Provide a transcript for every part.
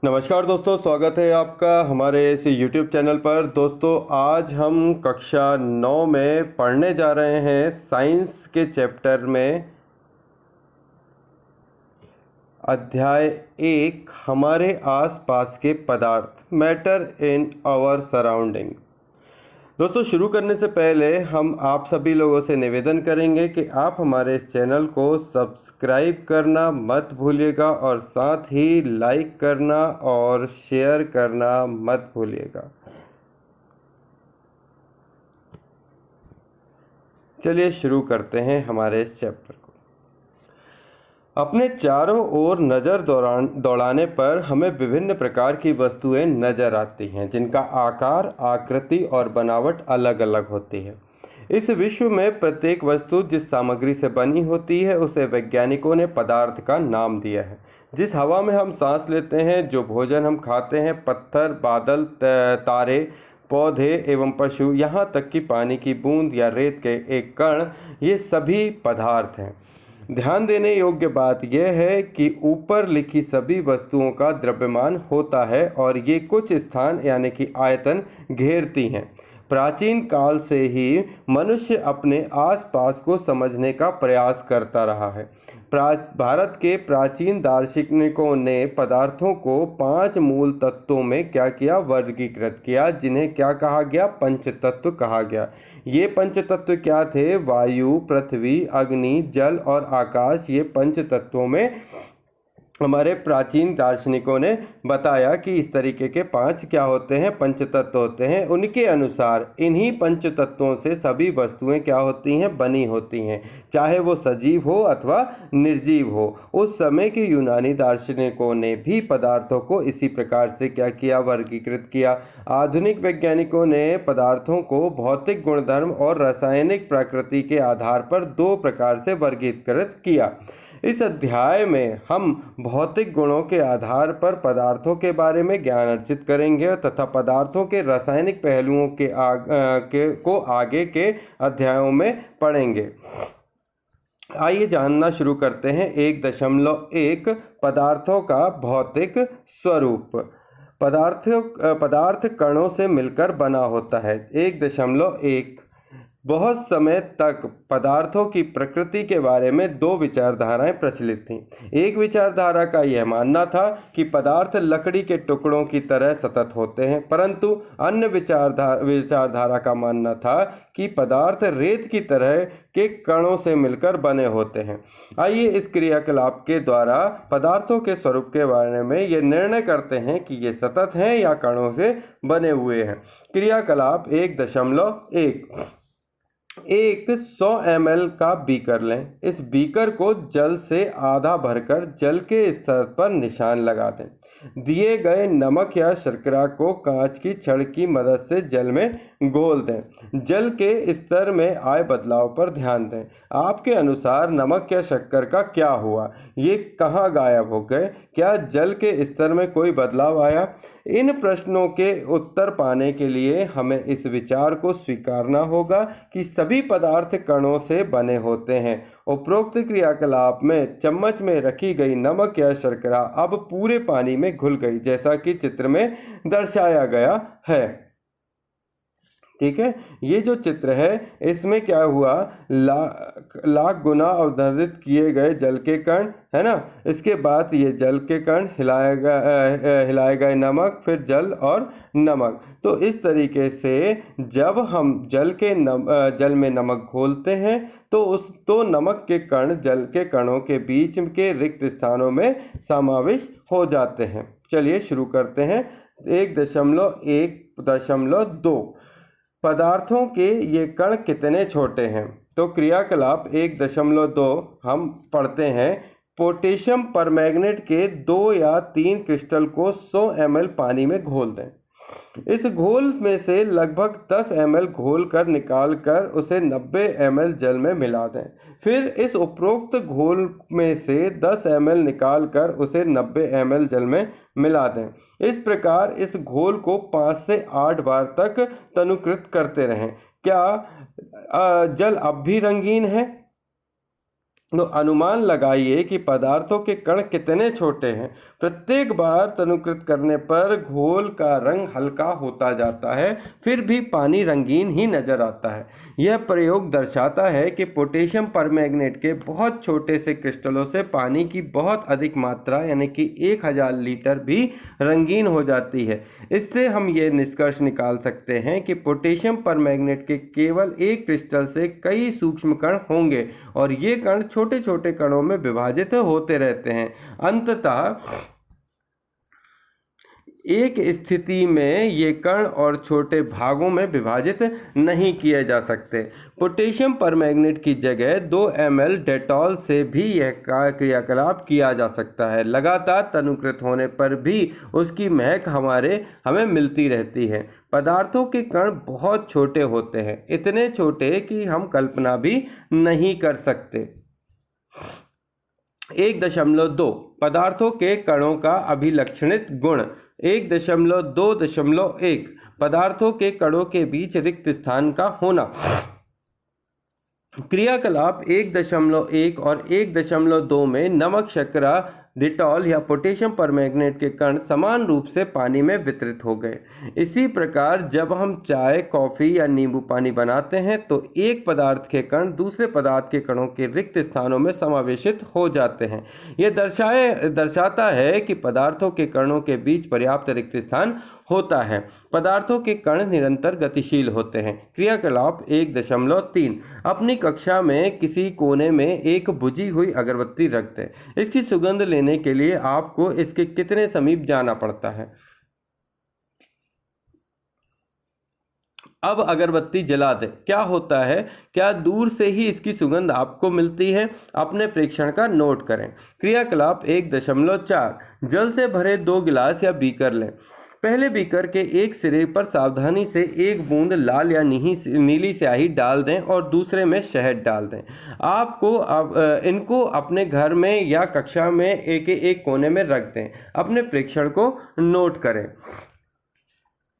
नमस्कार दोस्तों, स्वागत है आपका हमारे इस YouTube चैनल पर। दोस्तों, आज हम कक्षा 9 में पढ़ने जा रहे हैं साइंस के चैप्टर में अध्याय 1 हमारे आसपास के पदार्थ, मैटर इन आवर सराउंडिंग। दोस्तों, शुरू करने से पहले हम आप सभी लोगों से निवेदन करेंगे कि आप हमारे इस चैनल को सब्सक्राइब करना मत भूलिएगा और साथ ही लाइक करना और शेयर करना मत भूलिएगा। चलिए शुरू करते हैं हमारे इस चैप्टर को। अपने चारों ओर नज़र दौड़ाने पर हमें विभिन्न प्रकार की वस्तुएं नज़र आती हैं, जिनका आकार, आकृति और बनावट अलग अलग होती है। इस विश्व में प्रत्येक वस्तु जिस सामग्री से बनी होती है उसे वैज्ञानिकों ने पदार्थ का नाम दिया है। जिस हवा में हम सांस लेते हैं, जो भोजन हम खाते हैं, पत्थर, बादल, तारे, पौधे एवं पशु, यहाँ तक कि पानी की बूंद या रेत के एक कण, ये सभी पदार्थ हैं। ध्यान देने योग्य बात यह है कि ऊपर लिखी सभी वस्तुओं का द्रव्यमान होता है और ये कुछ स्थान यानी कि आयतन घेरती हैं। प्राचीन काल से ही मनुष्य अपने आसपास को समझने का प्रयास करता रहा है। भारत के प्राचीन दार्शनिकों ने पदार्थों को 5 मूल तत्वों में क्या किया, वर्गीकृत किया, जिन्हें क्या कहा गया, पंचतत्व कहा गया। ये पंचतत्व क्या थे? वायु, पृथ्वी, अग्नि, जल और आकाश। ये पंचतत्वों में हमारे प्राचीन दार्शनिकों ने बताया कि इस तरीके के 5 क्या होते हैं, पंचतत्व होते हैं। उनके अनुसार इन्हीं पंचतत्वों से सभी वस्तुएं क्या होती हैं, बनी होती हैं, चाहे वो सजीव हो अथवा निर्जीव हो। उस समय के यूनानी दार्शनिकों ने भी पदार्थों को इसी प्रकार से क्या किया, वर्गीकृत किया। आधुनिक वैज्ञानिकों ने पदार्थों को भौतिक गुणधर्म और रासायनिक प्रकृति के आधार पर 2 प्रकार से वर्गीकृत किया। इस अध्याय में हम भौतिक गुणों के आधार पर पदार्थों के बारे में ज्ञान अर्जित करेंगे तथा पदार्थों के रासायनिक पहलुओं को आगे के अध्यायों में पढ़ेंगे। आइए जानना शुरू करते हैं। 1.1 पदार्थों का भौतिक स्वरूप। पदार्थ कणों से मिलकर बना होता है। 1.1 बहुत समय तक पदार्थों की प्रकृति के बारे में 2 विचारधाराएं प्रचलित थीं। एक विचारधारा का यह मानना था कि पदार्थ लकड़ी के टुकड़ों की तरह सतत होते हैं, परंतु अन्य विचारधारा का मानना था कि पदार्थ रेत की तरह के कणों से मिलकर बने होते हैं। आइए इस क्रियाकलाप के द्वारा पदार्थों के स्वरूप के बारे में ये निर्णय करते हैं कि ये सतत हैं या कणों से बने हुए हैं। क्रियाकलाप 1.1 एक 100 ml का बीकर लें। इस बीकर को जल से आधा भरकर जल के स्तर पर निशान लगा दें। दिए गए नमक या शर्करा को कांच की छड़ की मदद से जल में घोल दें। जल के स्तर में आए बदलाव पर ध्यान दें। आपके अनुसार नमक या शक्कर का क्या हुआ? ये कहाँ गायब हो गए? क्या जल के स्तर में कोई बदलाव आया? इन प्रश्नों के उत्तर पाने के लिए हमें इस विचार को स्वीकारना होगा कि सभी पदार्थ कणों से बने होते हैं। उपरोक्त क्रियाकलाप में चम्मच में रखी गई नमक या शर्करा अब पूरे पानी में घुल गई, जैसा कि चित्र में दर्शाया गया है। ठीक है, ये जो चित्र है इसमें क्या हुआ, लाख गुना अवधारित किए गए जल के कण, है ना। इसके बाद ये जल के कण हिलाए गए नमक, फिर जल और नमक। तो इस तरीके से जब हम जल में नमक घोलते हैं तो नमक के कण जल के कणों के बीच के रिक्त स्थानों में समाविष्ट हो जाते हैं। चलिए शुरू करते हैं। 1.1.2 पदार्थों के ये कण कितने छोटे हैं? तो क्रियाकलाप 1.2 हम पढ़ते हैं। पोटेशियम परमैंगनेट के 2 या 3 क्रिस्टल को 100 ml पानी में घोल दें। इस घोल में से लगभग 10 ml घोल कर निकाल कर उसे 90 ml जल में मिला दें। फिर इस उपरोक्त घोल में से 10 ml निकाल कर उसे 90 ml जल में मिला दें। इस प्रकार इस घोल को 5 से 8 बार तक तनुकृत करते रहें। क्या जल अब भी रंगीन है? तो अनुमान लगाइए कि पदार्थों के कण कितने छोटे हैं। प्रत्येक बार तनुकृत करने पर घोल का रंग हल्का होता जाता है, फिर भी पानी रंगीन ही नजर आता है। यह प्रयोग दर्शाता है कि पोटेशियम परमैंगनेट के बहुत छोटे से क्रिस्टलों से पानी की बहुत अधिक मात्रा यानी कि 1000 लीटर भी रंगीन हो जाती है। इससे हम ये निष्कर्ष निकाल सकते हैं कि पोटेशियम परमैंगनेट के केवल एक क्रिस्टल से कई सूक्ष्म कण होंगे और ये कण छोटे छोटे कणों में विभाजित होते रहते हैं। अंततः एक स्थिति में ये कण और छोटे भागों में विभाजित नहीं किए जा सकते। पोटेशियम परमैंगनेट की जगह 2 ml डेटॉल से भी यह क्रियाकलाप किया जा सकता है। लगातार तनुकृत होने पर भी उसकी महक हमें मिलती रहती है। पदार्थों के कण बहुत छोटे होते हैं, इतने छोटे कि हम कल्पना भी नहीं कर सकते। 1.2 पदार्थों के कणों का अभिलक्षणित गुण। 1.2.1 पदार्थों के कणों के बीच रिक्त स्थान का होना। क्रियाकलाप 1.1 और 1.2 में नमक, शर्करा, डिटॉल या पोटेशियम परमैंगनेट के कण समान रूप से पानी में वितरित हो गए। इसी प्रकार जब हम चाय, कॉफ़ी या नींबू पानी बनाते हैं तो एक पदार्थ के कण दूसरे पदार्थ के कणों के रिक्त स्थानों में समावेशित हो जाते हैं। यह दर्शाता है कि पदार्थों के कणों के बीच पर्याप्त रिक्त स्थान होता है। पदार्थों के कण निरंतर गतिशील होते हैं। क्रियाकलाप 1.3 अपनी कक्षा में किसी कोने में एक बुझी हुई अगरबत्ती रख दें। इसकी सुगंध लेने के लिए आपको इसके कितने समीप जाना पड़ता है? अब अगरबत्ती जला दें। क्या होता है? क्या दूर से ही इसकी सुगंध आपको मिलती है? अपने प्रेक्षण का नोट करें। क्रियाकलाप 1.4 जल से भरे 2 गिलास या बीकर लें। पहले बीकर के एक सिरे पर सावधानी से एक बूंद लाल या नीली स्याही डाल दें और दूसरे में शहद डाल दें। आपको इनको अपने घर में या कक्षा में एक कोने में रख दें। अपने प्रेक्षण को नोट करें।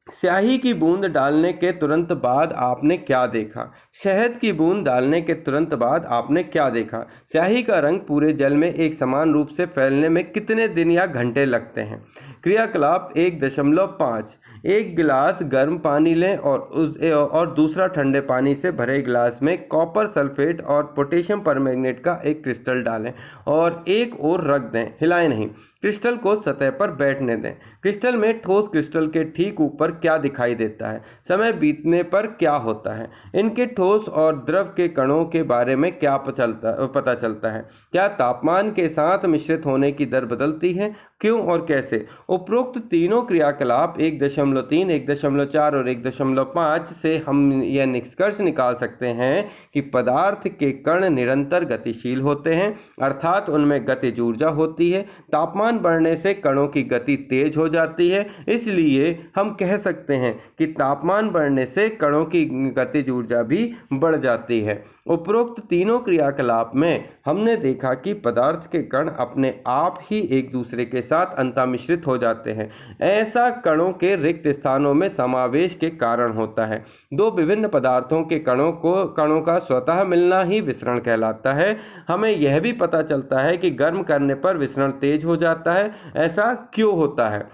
स्याही की बूंद डालने के तुरंत बाद आपने क्या देखा? शहद की बूंद डालने के तुरंत बाद आपने क्या देखा? स्याही का रंग पूरे जल में एक समान रूप से फैलने में कितने दिन या घंटे लगते हैं? क्रियाकलाप 1.5 एक गिलास गर्म पानी लें और दूसरा ठंडे पानी से भरे गिलास में कॉपर सल्फेट और पोटेशियम परमैंगनेट का एक क्रिस्टल डालें और एक ओर रख दें, हिलाएं नहीं। क्रिस्टल को सतह पर बैठने दें। क्रिस्टल में ठोस क्रिस्टल के ठीक ऊपर क्या दिखाई देता है? समय बीतने पर क्या होता है? इनके ठोस और द्रव के कणों के बारे में क्या पता चलता है? क्या तापमान के साथ मिश्रित होने की दर बदलती है? क्यों और कैसे? उपरोक्त तीनों क्रियाकलाप 1.3, 1.4 और 1.5 से हम यह निष्कर्ष निकाल सकते हैं कि पदार्थ के कण निरंतर गतिशील होते हैं, अर्थात उनमें गतिज ऊर्जा होती है। तापमान बढ़ने से कणों की गति तेज हो जाती है, इसलिए हम कह सकते हैं कि तापमान बढ़ने से कणों की गतिज ऊर्जा भी बढ़ जाती है। उपरोक्त तीनों क्रियाकलाप में हमने देखा कि पदार्थ के कण अपने आप ही एक दूसरे के साथ अंतःमिश्रित हो जाते हैं। ऐसा कणों के रिक्त स्थानों में समावेश के कारण होता है। दो विभिन्न पदार्थों के कणों का स्वतः मिलना ही विसरण कहलाता है। हमें यह भी पता चलता है कि गर्म करने पर विसरण तेज हो जाता है। ऐसा क्यों होता है?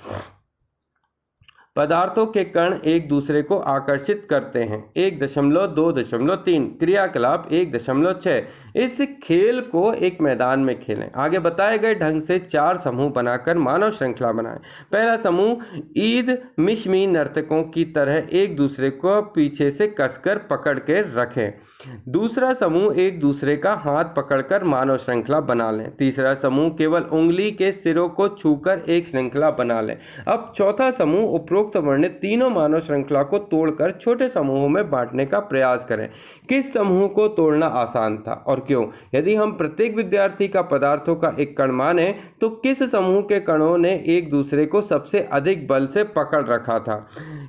पदार्थों के कण एक दूसरे को आकर्षित करते हैं। 1.2.3 क्रियाकलाप 1.6 इस खेल को एक मैदान में खेलें। आगे बताए गए ढंग से 4 समूह बनाकर मानव श्रृंखला बनाएं। पहला समूह ईद मिशमी नर्तकों की तरह एक दूसरे को पीछे से कसकर पकड़ के रखें। दूसरा समूह एक दूसरे का हाथ पकड़कर मानव श्रृंखला बना लें। तीसरा समूह केवल उंगली के सिरों को छूकर एक श्रृंखला बना लें। अब चौथा समूह उपरोक्त वर्णित तीनों मानव श्रृंखला को तोड़कर छोटे समूहों में बांटने का प्रयास करें। किस समूह को तोड़ना आसान था और क्यों? यदि हम प्रत्येक विद्यार्थी का पदार्थों का एक कण माने तो किस समूह के कणों ने एक दूसरे को सबसे अधिक बल से पकड़ रखा था?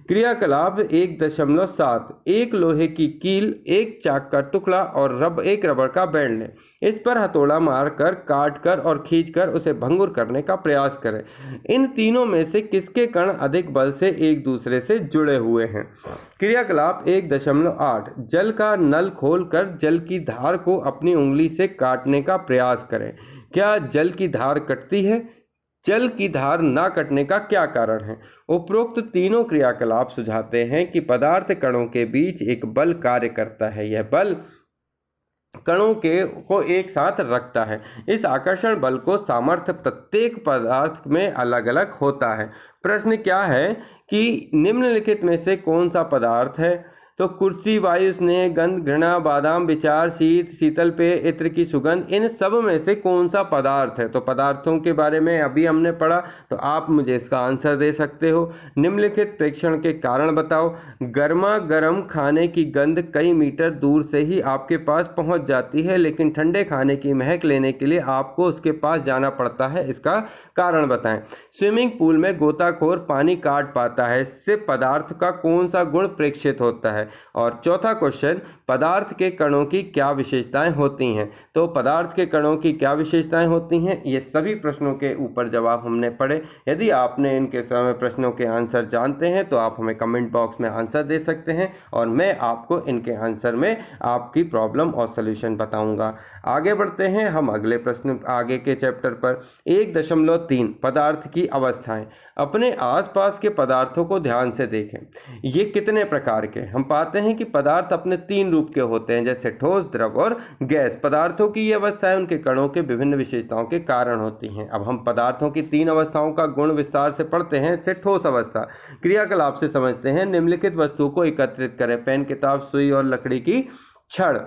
क्रियाकलाप 1.7 एक लोहे की कील, एक चाक का टुकड़ा और एक रबड़ का बैंड लें। इस पर हथौड़ा मारकर, काटकर और खींचकर उसे भंगुर करने का प्रयास करें। इन तीनों में से किसके कण अधिक बल से एक दूसरे से जुड़े हुए हैं? क्रियाकलाप 1.8 जल का नल खोलकर जल की धार को अपनी उंगली से काटने का प्रयास करें। क्या जल की धार कटती है? जल की धार ना कटने का क्या कारण है? उपरोक्त तीनों क्रियाकलाप सुझाते हैं कि पदार्थ कणों के बीच एक बल कार्य करता है। यह बल कणों को एक साथ रखता है। इस आकर्षण बल को सामर्थ्य प्रत्येक पदार्थ में अलग अलग होता है। प्रश्न क्या है कि निम्नलिखित में से कौन सा पदार्थ है? तो कुर्सी, वायु, स्नेह, गंध, घृणा, बादाम, विचार, शीत, शीतल पेय, इत्र की सुगंध, इन सब में से कौन सा पदार्थ है? तो पदार्थों के बारे में अभी हमने पढ़ा, तो आप मुझे इसका आंसर दे सकते हो। निम्नलिखित प्रेक्षण के कारण बताओ। गर्मा गर्म खाने की गंध कई मीटर दूर से ही आपके पास पहुंच जाती है, लेकिन ठंडे खाने की महक लेने के लिए आपको उसके पास जाना पड़ता है। इसका कारण बताएं। स्विमिंग पूल में गोताखोर पानी काट पाता है, इससे पदार्थ का कौन सा गुण प्रेक्षित होता है? और चौथा क्वेश्चन, पदार्थ के कणों की क्या विशेषताएं होती हैं? तो पदार्थ के कणों की क्या विशेषताएं होती हैं, ये सभी प्रश्नों के ऊपर जवाब हमने पढ़े। यदि आपने इनके समय प्रश्नों के आंसर जानते हैं तो आप हमें कमेंट बॉक्स में आंसर दे सकते हैं और मैं आपको इनके आंसर में आपकी प्रॉब्लम और सॉल्यूशन बताऊंगा। आगे बढ़ते हैं हम अगले प्रश्न, आगे के चैप्टर पर। 1.3 पदार्थ की अवस्थाएं। अपने आसपास के पदार्थों को ध्यान से देखें। ये कितने प्रकार के? हम पाते हैं कि पदार्थ अपने 3 रूप के होते हैं, जैसे ठोस, द्रव और गैस। पदार्थों की ये अवस्थाएं उनके कणों के विभिन्न विशेषताओं के कारण होती हैं। अब हम पदार्थों की 3 अवस्थाओं का गुण विस्तार से पढ़ते हैं। इससे ठोस अवस्था क्रियाकलाप से समझते हैं। निम्नलिखित वस्तुओं को एकत्रित करें। पेन, किताब, सुई और लकड़ी की छड़।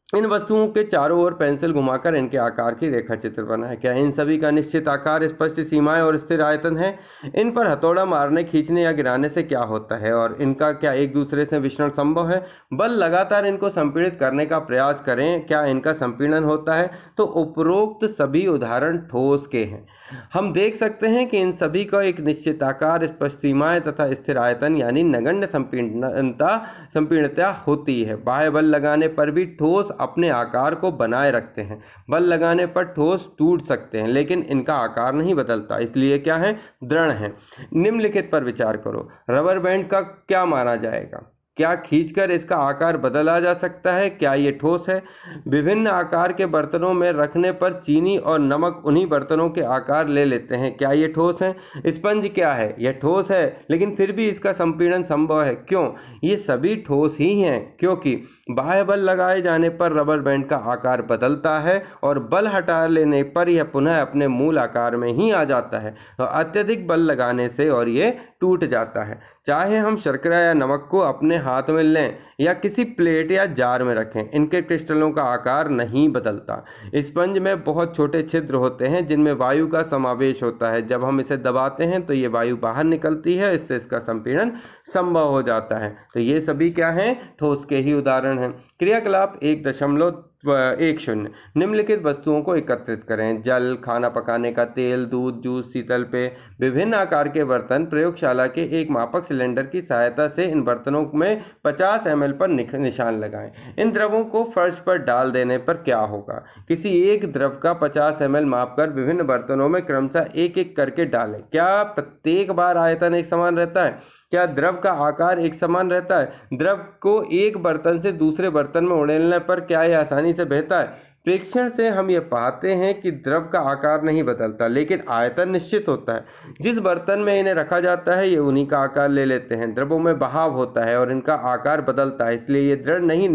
इन वस्तुओं के चारों ओर पेंसिल घुमाकर इनके आकार की रेखा चित्र बनाएं। क्या इन सभी का निश्चित आकार, स्पष्ट सीमाएं और स्थिर आयतन है? इन पर हथौड़ा मारने, खींचने या गिराने से क्या होता है और इनका क्या एक दूसरे से विषण संभव है? बल लगातार इनको संपीड़ित करने का प्रयास करें, क्या इनका संपीड़न होता है? तो उपरोक्त सभी उदाहरण ठोस के हैं। हम देख सकते हैं कि इन सभी का एक निश्चित आकार, स्पष्ट सीमाएं तथा स्थिर आयतन यानी नगण्य संपीड़नता होती है। बाह्य बल लगाने पर भी ठोस अपने आकार को बनाए रखते हैं। बल लगाने पर ठोस टूट सकते हैं, लेकिन इनका आकार नहीं बदलता, इसलिए क्या है? दृढ़ है। निम्नलिखित पर विचार करो। रबर बैंड का क्या माना जाएगा? क्या खींचकर इसका आकार बदला जा सकता है? क्या ये ठोस है? विभिन्न आकार के बर्तनों में रखने पर चीनी और नमक उन्हीं बर्तनों के आकार ले लेते हैं, क्या ये ठोस है? स्पंज क्या है? यह ठोस है, लेकिन फिर भी इसका संपीड़न संभव है। क्यों? ये सभी ठोस ही हैं, क्योंकि बाह्य बल लगाए जाने पर रबर बैंड का आकार बदलता है और बल हटा लेने पर यह पुनः अपने मूल आकार में ही आ जाता है। तो अत्यधिक बल लगाने से और ये टूट जाता है। चाहे हम शर्करा या नमक को अपने हाथ में लें या किसी प्लेट या जार में रखें, इनके क्रिस्टलों का आकार नहीं बदलता। स्पंज में बहुत छोटे छिद्र होते हैं जिनमें वायु का समावेश होता है। जब हम इसे दबाते हैं तो ये वायु बाहर निकलती है, इससे इसका संपीड़न संभव हो जाता है। तो ये सभी क्या हैं? ठोस के ही उदाहरण हैं। क्रियाकलाप 1.10 निम्नलिखित वस्तुओं को एकत्रित करें। जल, खाना पकाने का तेल, दूध, जूस, शीतल पेय, विभिन्न आकार के बर्तन। प्रयोगशाला के एक मापक सिलेंडर की सहायता से इन बर्तनों में 50 ml पर निशान लगाएं। इन द्रवों को फर्श पर डाल देने पर क्या होगा? किसी एक द्रव का 50 ml मापकर विभिन्न बर्तनों में क्रमशः एक एक करके डालें। क्या प्रत्येक बार आयतन एक समान रहता है? क्या द्रव का आकार एक समान रहता है? द्रव को एक बर्तन से दूसरे बर्तन में उड़ेलने पर क्या यह आसानी से बहता है? प्रेक्षण से हम ये पाते हैं कि द्रव का आकार नहीं बदलता, लेकिन आयतन निश्चित होता है। जिस बर्तन में इन्हें रखा जाता है ये उन्हीं का आकार ले लेते हैं। द्रवों में बहाव होता है और इनका आकार बदलता है, इसलिए ये दृढ़ नहीं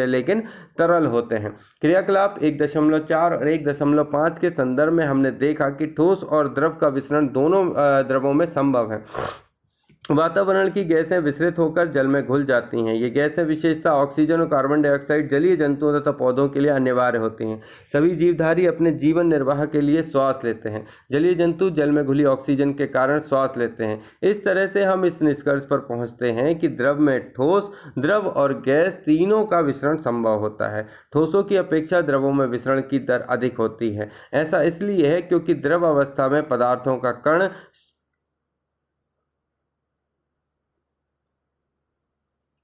लेकिन तरल होते हैं। क्रियाकलाप 1.4 और 1.5 के संदर्भ में हमने देखा कि ठोस और द्रव का विसरण दोनों द्रवों में संभव है। वातावरण की गैसें विसरित होकर जल में घुल जाती हैं। ये गैसें विशेषतः ऑक्सीजन और कार्बन डाइऑक्साइड जलीय जंतुओं तथा पौधों के लिए अनिवार्य होती हैं। सभी जीवधारी अपने जीवन निर्वाह के लिए श्वास लेते हैं। जलीय जंतु जल में घुली ऑक्सीजन के कारण श्वास लेते हैं। इस तरह से हम इस निष्कर्ष पर पहुंचते हैं कि द्रव में ठोस, द्रव और गैस तीनों का विसरण संभव होता है। ठोसों की अपेक्षा द्रवों में विसरण की दर अधिक होती है। ऐसा इसलिए है क्योंकि द्रव अवस्था में पदार्थों का कण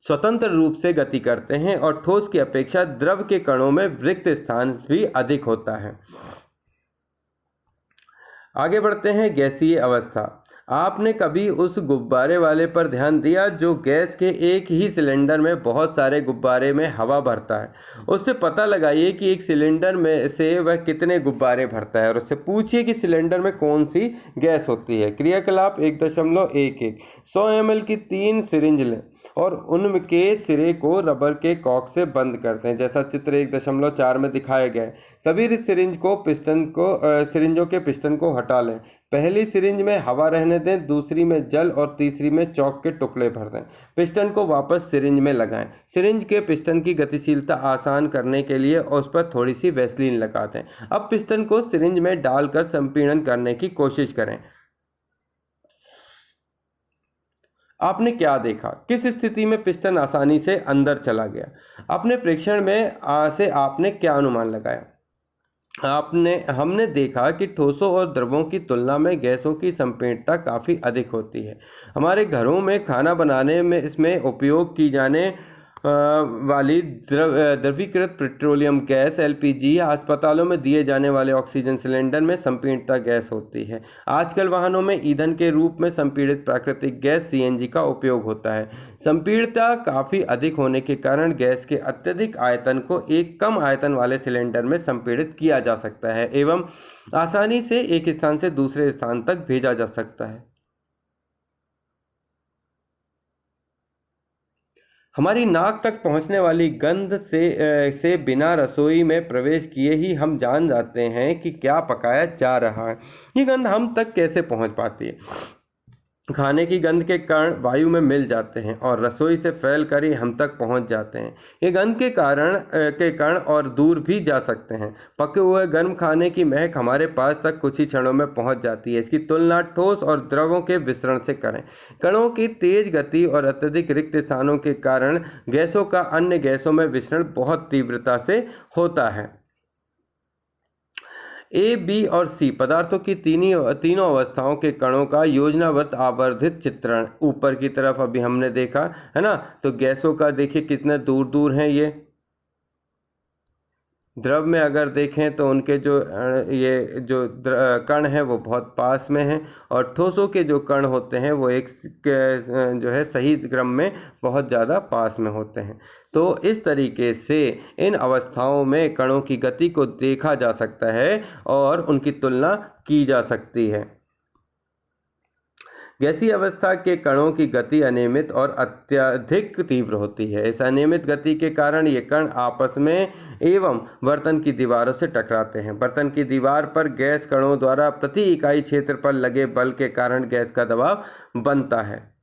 स्वतंत्र रूप से गति करते हैं और ठोस की अपेक्षा द्रव के कणों में रिक्त स्थान भी अधिक होता है। आगे बढ़ते हैं गैसीय अवस्था। आपने कभी उस गुब्बारे वाले पर ध्यान दिया जो गैस के एक ही सिलेंडर में बहुत सारे गुब्बारे में हवा भरता है? उससे पता लगाइए कि एक सिलेंडर में से वह कितने गुब्बारे भरता है और उससे पूछिए कि सिलेंडर में कौन सी गैस होती है। क्रियाकलाप 1.11 100 ml की 3 सिरिंज लें और उनके सिरे को रबर के कॉक से बंद करते हैं, जैसा चित्र 1.4 में दिखाया गया है। सभी सिरिंजों के पिस्टन को हटा लें। पहली सिरिंज में हवा रहने दें, दूसरी में जल और तीसरी में चॉक के टुकड़े भर दें। पिस्टन को वापस सिरिंज में लगाएं। सिरिंज के पिस्टन की गतिशीलता आसान करने के लिए उस पर थोड़ी सी वैसलीन लगा दें। अब पिस्टन को सिरिंज में डालकर संपीड़न करने की कोशिश करें। आपने क्या देखा? किस स्थिति में पिस्टन आसानी से अंदर चला गया? अपने प्रेक्षण में से आपने क्या अनुमान लगाया? हमने देखा कि ठोसों और द्रवों की तुलना में गैसों की संपीड़ितता काफ़ी अधिक होती है। हमारे घरों में खाना बनाने में इसमें उपयोग की जाने वाली द्रवीकृत पेट्रोलियम गैस एलपीजी या अस्पतालों में दिए जाने वाले ऑक्सीजन सिलेंडर में संपीड़ितता गैस होती है। आजकल वाहनों में ईंधन के रूप में संपीड़ित प्राकृतिक गैस सीएनजी का उपयोग होता है। संपीड़ितता काफ़ी अधिक होने के कारण गैस के अत्यधिक आयतन को एक कम आयतन वाले सिलेंडर में संपीड़ित किया जा सकता है एवं आसानी से एक स्थान से दूसरे स्थान तक भेजा जा सकता है। हमारी नाक तक पहुंचने वाली गंध से बिना रसोई में प्रवेश किए ही हम जान जाते हैं कि क्या पकाया जा रहा है। ये गंध हम तक कैसे पहुंच पाती है? खाने की गंध के कण वायु में मिल जाते हैं और रसोई से फैल कर ही हम तक पहुंच जाते हैं। ये गंध के कण और दूर भी जा सकते हैं। पके हुए गर्म खाने की महक हमारे पास तक कुछ ही क्षणों में पहुंच जाती है। इसकी तुलना ठोस और द्रवों के विसरण से करें। कणों की तेज गति और अत्यधिक रिक्त स्थानों के कारण गैसों का अन्य गैसों में विसरण बहुत तीव्रता से होता है। ए, बी और सी पदार्थों की तीनों अवस्थाओं के कणों का योजनाबद्ध आवर्धित चित्रण ऊपर की तरफ अभी हमने देखा है ना। तो गैसों का देखिए कितने दूर दूर हैं ये। द्रव में अगर देखें तो उनके ये जो कण हैं वो बहुत पास में हैं और ठोसों के जो कण होते हैं वो एक जो है सही क्रम में बहुत ज़्यादा पास में होते हैं। तो इस तरीके से इन अवस्थाओं में कणों की गति को देखा जा सकता है और उनकी तुलना की जा सकती है। गैसीय अवस्था के कणों की गति अनियमित और अत्यधिक तीव्र होती है। इस अनियमित गति के कारण ये कण आपस में एवं बर्तन की दीवारों से टकराते हैं। बर्तन की दीवार पर गैस कणों द्वारा प्रति इकाई क्षेत्र पर लगे बल के कारण गैस का दबाव बनता है।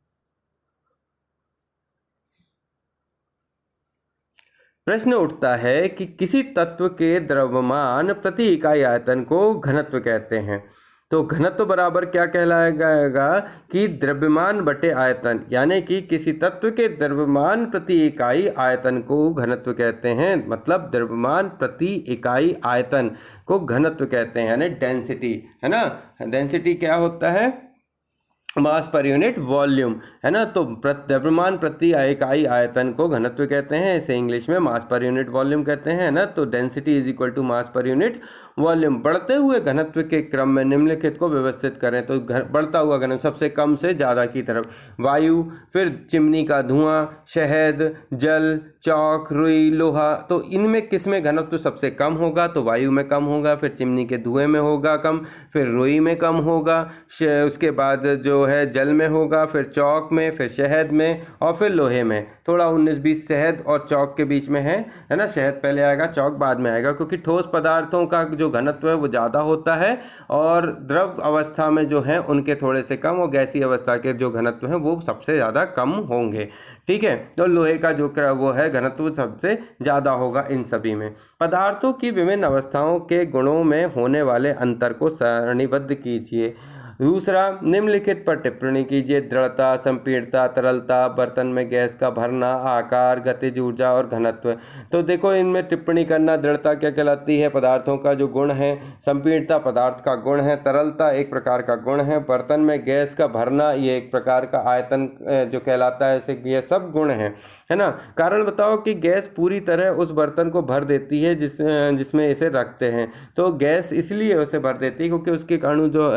प्रश्न उठता है कि किसी तत्व के द्रव्यमान प्रति इकाई आयतन को घनत्व कहते हैं। तो घनत्व बराबर क्या कहलाएगा कि द्रव्यमान बटे आयतन, यानी कि किसी तत्व के द्रव्यमान प्रति इकाई आयतन को घनत्व कहते हैं। मतलब द्रव्यमान प्रति इकाई आयतन को घनत्व कहते हैं, यानी डेंसिटी, है ना। डेंसिटी क्या होता है? मास पर यूनिट वॉल्यूम, है ना। तो द्रव्यमान प्रति इकाई आयतन को घनत्व कहते हैं, इसे इंग्लिश में मास पर यूनिट वॉल्यूम कहते हैं, है ना। तो density is equal to mass per unit volume. बढ़ते हुए घनत्व के क्रम में निम्नलिखित को व्यवस्थित करें। तो बढ़ता हुआ घनत्व सबसे कम से ज़्यादा की तरफ वायु, फिर चिमनी का धुआं, शहद, जल, चौक, रुई, लोहा। तो इनमें किस में घनत्व सबसे कम होगा? तो वायु में कम होगा, फिर चिमनी के धुएं में होगा कम, फिर रुई में कम होगा, उसके बाद जो है जल में होगा, फिर चौक में, फिर शहद में और फिर लोहे में। थोड़ा 19-20 शहद और चौक के बीच में है ना। शहद पहले आएगा, चौक बाद में आएगा, क्योंकि ठोस पदार्थों का जो घनत्व है वो ज़्यादा होता है और द्रव अवस्था में जो है उनके थोड़े से कम, और गैसीय अवस्था के जो घनत्व है वो सबसे ज़्यादा कम होंगे। ठीक है। तो लोहे का जो वो है घनत्व सबसे ज़्यादा होगा इन सभी में। पदार्थों की विभिन्न अवस्थाओं के गुणों में होने वाले अंतर को सारणीबद्ध कीजिए। दूसरा, निम्नलिखित पर टिप्पणी कीजिए। दृढ़ता, संपीड़ितता, तरलता, बर्तन में गैस का भरना, आकार, गतिज ऊर्जा और घनत्व। तो देखो इनमें टिप्पणी करना। दृढ़ता क्या कहलाती है? पदार्थों का जो गुण है। संपीड़ितता पदार्थ का गुण है। तरलता एक प्रकार का गुण है। बर्तन में गैस का भरना ये एक प्रकार का आयतन जो कहलाता है, इसे ये सब गुण है ना। कारण बताओ कि गैस पूरी तरह उस बर्तन को भर देती है जिसमें इसे रखते हैं। तो गैस इसलिए उसे भर देती है क्योंकि उसके कण जो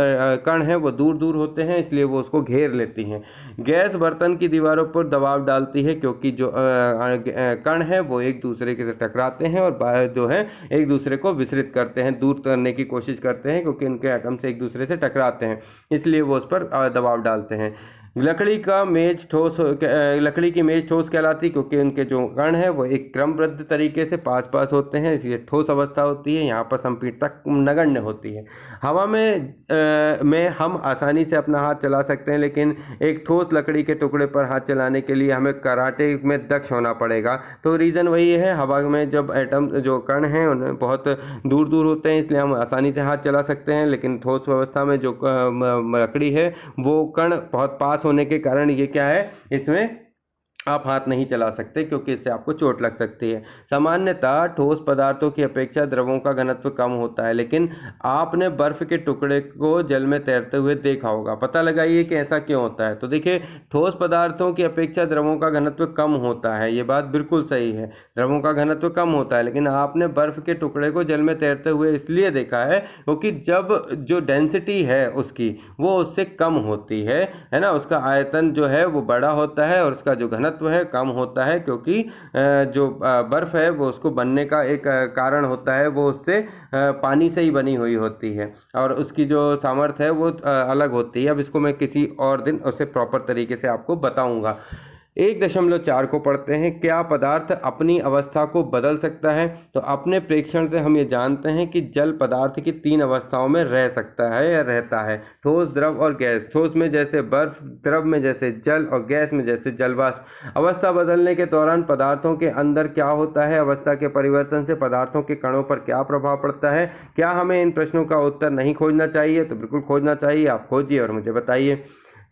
कण हैं वो दूर दूर होते हैं, इसलिए वो उसको घेर लेती हैं। गैस बर्तन की दीवारों पर दबाव डालती है क्योंकि जो कण हैं वो एक दूसरे के से टकराते हैं और बाहर जो है एक दूसरे को विसरित करते हैं, दूर करने की कोशिश करते हैं, क्योंकि उनके एटम से एक दूसरे से टकराते हैं, इसलिए वो उस पर दबाव डालते हैं। लकड़ी की मेज ठोस कहलाती क्योंकि उनके जो कण है वो एक क्रमबद्ध तरीके से पास पास होते हैं, इसलिए ठोस अवस्था होती है। यहाँ पर संपीड़ितता नगण्य होती है। हवा में हम आसानी से अपना हाथ चला सकते हैं, लेकिन एक ठोस लकड़ी के टुकड़े पर हाथ चलाने के लिए हमें कराटे में दक्ष होना पड़ेगा। तो रीज़न वही है, हवा में जब एटम जो कण हैं उन्हें बहुत दूर दूर होते हैं, इसलिए हम आसानी से हाथ चला सकते हैं, लेकिन ठोस अवस्था में जो लकड़ी है वो कण बहुत पास होने के कारण ये क्या है, इसमें आप हाथ नहीं चला सकते क्योंकि इससे आपको चोट लग सकती है। सामान्यतः ठोस पदार्थों की अपेक्षा द्रवों का घनत्व कम होता है, लेकिन आपने बर्फ के टुकड़े को जल में तैरते हुए देखा होगा। पता लगाइए कि ऐसा क्यों होता है। तो देखिए, ठोस पदार्थों की अपेक्षा द्रवों का घनत्व कम होता है, ये बात बिल्कुल सही है। द्रवों का घनत्व कम होता है, लेकिन आपने बर्फ के टुकड़े को जल में तैरते हुए इसलिए देखा है क्योंकि जब जो डेंसिटी है उसकी वो उससे कम होती है ना, उसका आयतन जो है वो बड़ा होता है और उसका जो घनत्व है कम होता है, क्योंकि जो बर्फ है वो उसको बनने का एक कारण होता है, वो उससे पानी से ही बनी हुई होती है और उसकी जो सामर्थ्य है वो अलग होती है। अब इसको मैं किसी और दिन उसे प्रॉपर तरीके से आपको बताऊंगा। 1.4 को पढ़ते हैं। क्या पदार्थ अपनी अवस्था को बदल सकता है? तो अपने प्रेक्षण से हम ये जानते हैं कि जल पदार्थ की 3 अवस्थाओं में रह सकता है या रहता है, ठोस, द्रव और गैस। ठोस में जैसे बर्फ, द्रव में जैसे जल और गैस में जैसे जलवाष्प। अवस्था बदलने के दौरान पदार्थों के अंदर क्या होता है? अवस्था के परिवर्तन से पदार्थों के कणों पर क्या प्रभाव पड़ता है? क्या हमें इन प्रश्नों का उत्तर नहीं खोजना चाहिए? तो बिल्कुल खोजना चाहिए। आप खोजिए और मुझे बताइए।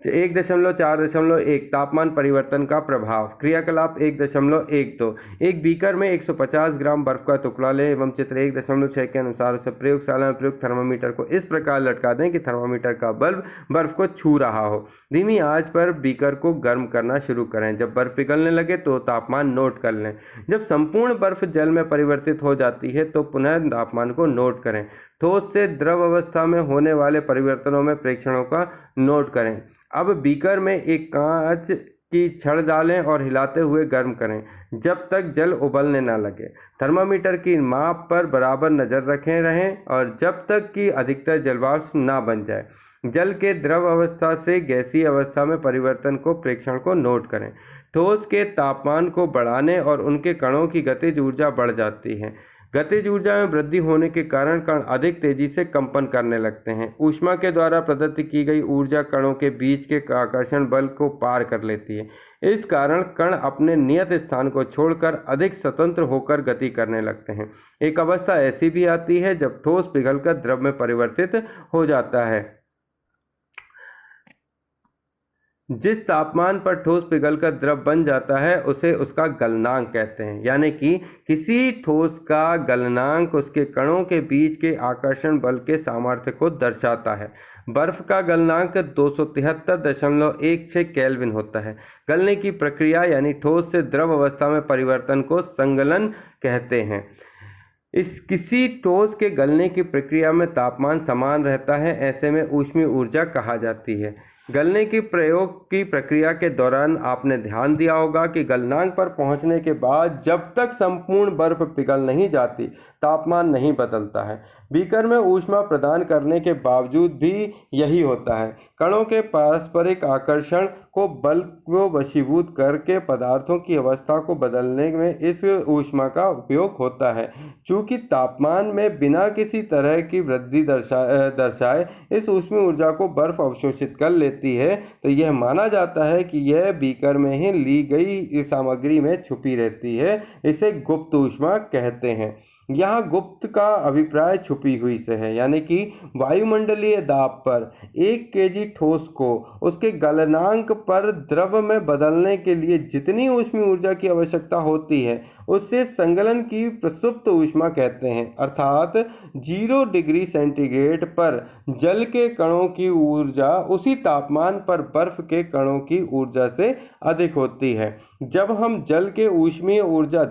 1.4.1 तापमान परिवर्तन का प्रभाव। क्रियाकलाप 1.12। एक बीकर में 150 ग्राम बर्फ का टुकड़ा लें एवं चित्र 1.6 के अनुसार उसे प्रयोगशाला में प्रयुक्त थर्मामीटर को इस प्रकार लटका दें कि थर्मामीटर का बल्ब बर्फ को छू रहा हो। धीमी आंच पर बीकर को गर्म करना शुरू करें। जब बर्फ पिघलने लगे तो तापमान नोट कर लें। जब संपूर्ण बर्फ जल में परिवर्तित हो जाती है तो पुनः तापमान को नोट करें। ठोस से द्रव अवस्था में होने वाले परिवर्तनों में प्रेक्षणों का नोट करें। अब बीकर में एक कांच की छड़ डालें और हिलाते हुए गर्म करें जब तक जल उबलने न लगे। थर्मामीटर की माप पर बराबर नज़र रखें रहें और जब तक कि अधिकतर जलवाष्प ना बन जाए। जल के द्रव अवस्था से गैसीय अवस्था में परिवर्तन को प्रेक्षण को नोट करें। ठोस के तापमान को बढ़ाने और उनके कणों की गतिज ऊर्जा बढ़ जाती है। गतिज ऊर्जा में वृद्धि होने के कारण कण अधिक तेजी से कंपन करने लगते हैं। ऊष्मा के द्वारा प्रदत्त की गई ऊर्जा कणों के बीच के आकर्षण बल को पार कर लेती है। इस कारण कण अपने नियत स्थान को छोड़कर अधिक स्वतंत्र होकर गति करने लगते हैं। एक अवस्था ऐसी भी आती है जब ठोस पिघलकर द्रव में परिवर्तित हो जाता है। जिस तापमान पर ठोस पिघलकर द्रव बन जाता है उसे उसका गलनांक कहते हैं। यानी कि किसी ठोस का गलनांक उसके कणों के बीच के आकर्षण बल के सामर्थ्य को दर्शाता है। बर्फ का गलनांक 273.16 केल्विन होता है। गलने की प्रक्रिया यानी ठोस से द्रव अवस्था में परिवर्तन को संगलन कहते हैं। इस किसी ठोस के गलने की प्रक्रिया में तापमान समान रहता है, ऐसे में ऊष्मीय ऊर्जा कहा जाती है। गलने की प्रयोग की प्रक्रिया के दौरान आपने ध्यान दिया होगा कि गलनांक पर पहुंचने के बाद जब तक संपूर्ण बर्फ पिघल नहीं जाती तापमान नहीं बदलता है। बीकर में ऊष्मा प्रदान करने के बावजूद भी यही होता है। कणों के पारस्परिक आकर्षण को बल को वशीभूत करके पदार्थों की अवस्था को बदलने में इस ऊष्मा का उपयोग होता है। चूँकि तापमान में बिना किसी तरह की वृद्धि दर्शाए इस ऊष्मीय ऊर्जा को बर्फ अवशोषित कर लेती है, तो यह माना जाता है कि यह बीकर में ही ली गई सामग्री में छुपी रहती है। इसे गुप्त ऊष्मा कहते हैं। यहाँ गुप्त का अभिप्राय छुपी हुई से है, यानी कि वायुमंडलीय दाब पर 1 केजी ठोस को उसके गलनांक पर द्रव में बदलने के लिए जितनी ऊष्मीय ऊर्जा की आवश्यकता होती है उससे संगलन की प्रसुप्त ऊष्मा कहते हैं। अर्थात 0 डिग्री सेंटीग्रेड पर जल के कणों की ऊर्जा उसी तापमान पर बर्फ के कणों की ऊर्जा से अधिक होती है। जब हम जल में ऊष्मीय ऊर्जा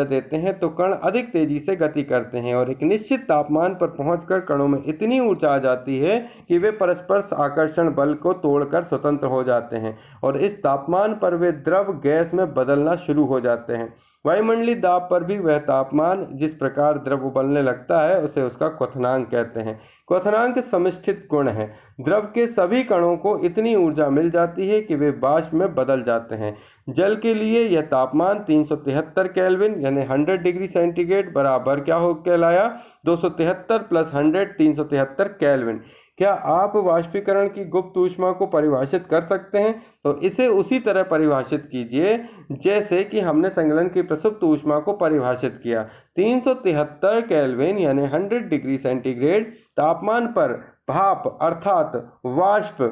देते हैं तो कण अधिक तेजी से गति करते हैं और एक निश्चित तापमान पर पहुंचकर कणों में इतनी ऊर्जा आ जाती है कि वे परस्पर आकर्षण बल को तोड़कर स्वतंत्र हो जाते हैं और इस तापमान पर वे द्रव गैस में बदलना शुरू हो जाते हैं। वायुमंडलीय दाब पर भी वह तापमान जिस प्रकार द्रव उबलने लगता है उसे उसका क्वथनांक कहते हैं। क्वथनांक समिष्ठित गुण है। द्रव के सभी कणों को इतनी ऊर्जा मिल जाती है कि वे वाष्प में बदल जाते हैं। जल के लिए यह तापमान 373 केल्विन यानी 100 डिग्री सेंटीग्रेड बराबर क्या हो कहलाया 273 प्लस 100 373 केल्विन। क्या आप वाष्पीकरण की गुप्त ऊष्मा को परिभाषित कर सकते हैं? तो इसे उसी तरह परिभाषित कीजिए जैसे कि हमने संगलन की प्रसुप्त ऊष्मा को परिभाषित किया। 373 केल्विन यानी 100 डिग्री सेंटीग्रेड तापमान पर भाप अर्थात वाष्प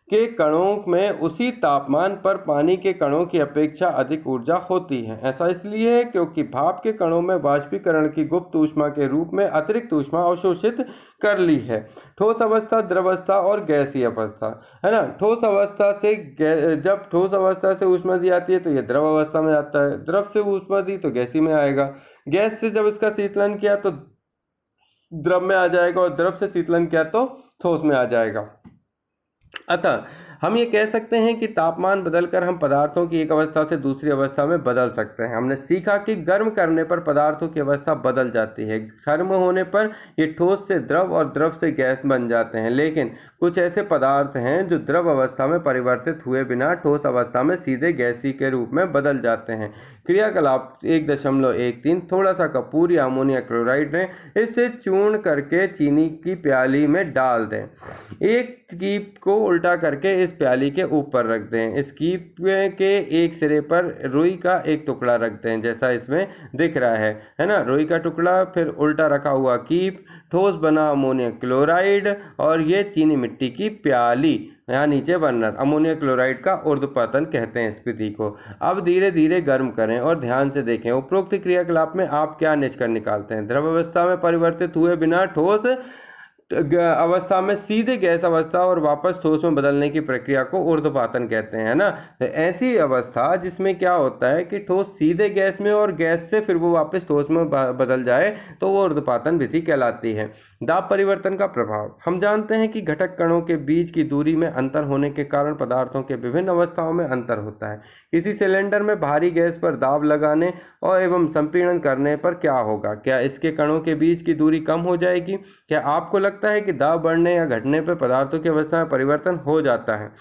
के कणों में उसी तापमान पर पानी के कणों की अपेक्षा अधिक ऊर्जा होती है। ऐसा इसलिए है क्योंकि भाप के कणों में वाष्पीकरण की गुप्त ऊष्मा के रूप में अतिरिक्त ऊष्मा अवशोषित कर ली है। ठोस अवस्था, द्रवस्था और गैसीय अवस्था, है ना। जब ठोस अवस्था से ऊष्मा दी जाती है तो यह द्रव अवस्था में आता है। द्रव से ऊष्मा दी तो गैसीय में आएगा। गैस से जब इसका शीतलन किया तो द्रव में आ जाएगा और द्रव से शीतलन किया तो ठोस में आ जाएगा। अतः हम ये कह सकते हैं कि तापमान बदलकर हम पदार्थों की एक अवस्था से दूसरी अवस्था में बदल सकते हैं। हमने सीखा कि गर्म करने पर पदार्थों की अवस्था बदल जाती है। गर्म होने पर ये ठोस से द्रव और द्रव से गैस बन जाते हैं। लेकिन कुछ ऐसे पदार्थ हैं जो द्रव अवस्था में परिवर्तित हुए बिना ठोस अवस्था में सीधे गैसीय के रूप में बदल जाते हैं। क्रियाकलाप 1.13 थोड़ा सा कपूर या अमोनिया क्लोराइड लें, इसे चूर्ण करके चीनी की प्याली में डाल दें। एक कीप को उल्टा करके इस प्याली के ऊपर रख दें। इस कीप के एक सिरे पर रुई का एक टुकड़ा रख दें जैसा इसमें दिख रहा है ना। रुई का टुकड़ा, फिर उल्टा रखा हुआ कीप, ठोस बना अमोनिया क्लोराइड और ये चीनी मिट्टी की प्याली, यहाँ नीचे बर्नर। अमोनिया क्लोराइड का ऊर्ध्वपतन कहते हैं इस विधि को। अब धीरे धीरे गर्म करें और ध्यान से देखें उपरोक्त क्रियाकलाप में आप क्या निष्कर्ष निकालते हैं। द्रव अवस्था में परिवर्तित हुए बिना ठोस अवस्था में सीधे गैस अवस्था और वापस ठोस में बदलने की प्रक्रिया को ऊर्ध्वपातन कहते हैं ना। तो ऐसी अवस्था जिसमें क्या होता है कि ठोस सीधे गैस में और गैस से फिर वो वापस ठोस में बदल जाए तो वो ऊर्ध्वपातन विधि कहलाती है। दाब परिवर्तन का प्रभाव। हम जानते हैं कि घटक कणों के बीच की दूरी में अंतर होने के कारण पदार्थों के विभिन्न अवस्थाओं में अंतर होता है। किसी सिलेंडर में भारी गैस पर दाब लगाने और एवं संपीड़न करने पर क्या होगा? क्या इसके कणों के बीच की दूरी कम हो जाएगी? क्या आपको लगता है कि दाब बढ़ने या घटने पर पदार्थों की अवस्था में परिवर्तन हो जाता है?